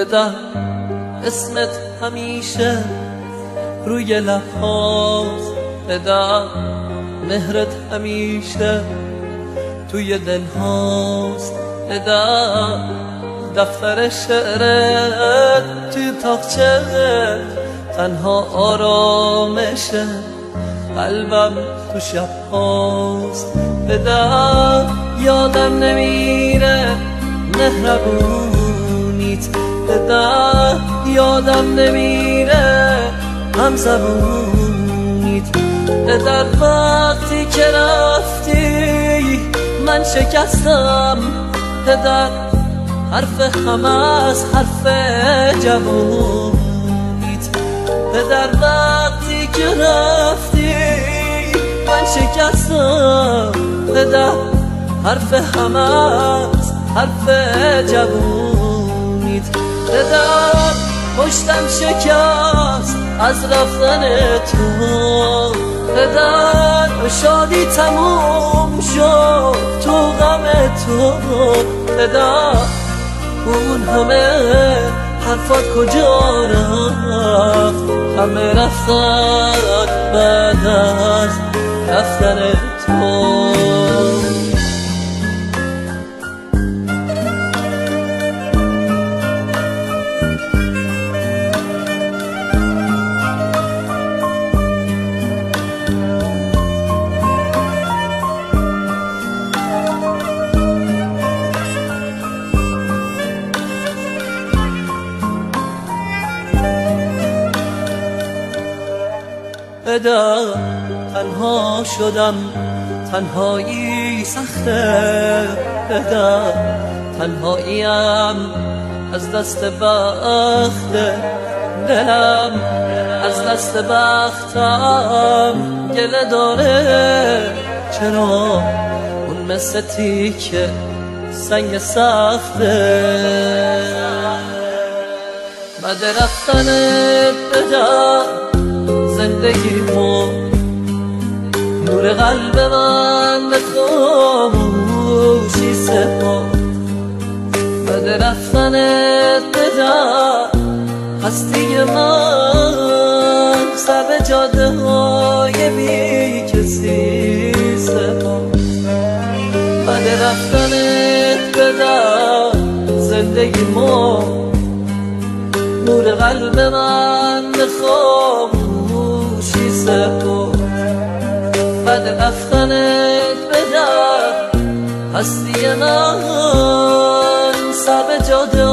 بدم اسمت همیشه روی لبهات، بدم مهرت همیشه توی دلهاست، بدم دفتر شعرت توی تاقچه تنها آرامشه، قلبم تو شبهاست، بدم یادم نمیره مهربونیت، بدم یادم نمیره همزبونیت، بدم وقتی که رفتی من شکستم، بدم حرف همه از حرف جوونیت، بدم وقتی که رفتی من شکستم، بدم حرف همه از حرف جوونیت، بدم پشتم شکست از رفتن تو، بدم شادی تموم شد تو غم تو، بدم اون همه حرفات کجا رفت، همه رفتن بعد از رفتن تو. بدم تنها شدم، تنهایی سخته، بدم تنهاییم از دست بخت دلم، از دست بختم گله داره، چرا اون مثل تیکه سنگ سخته، بعد رفتنت بدم زندگیمو نور قلب من به خاموشی سپرد، بعد رفتنت بدم هستی من سر به جاده های بی کسی سپرد، بعد رفتنت بدم زندگیمو نور قلب من به خاموشی سپرد، بعد رفتنت بدم هستی من سر به جاده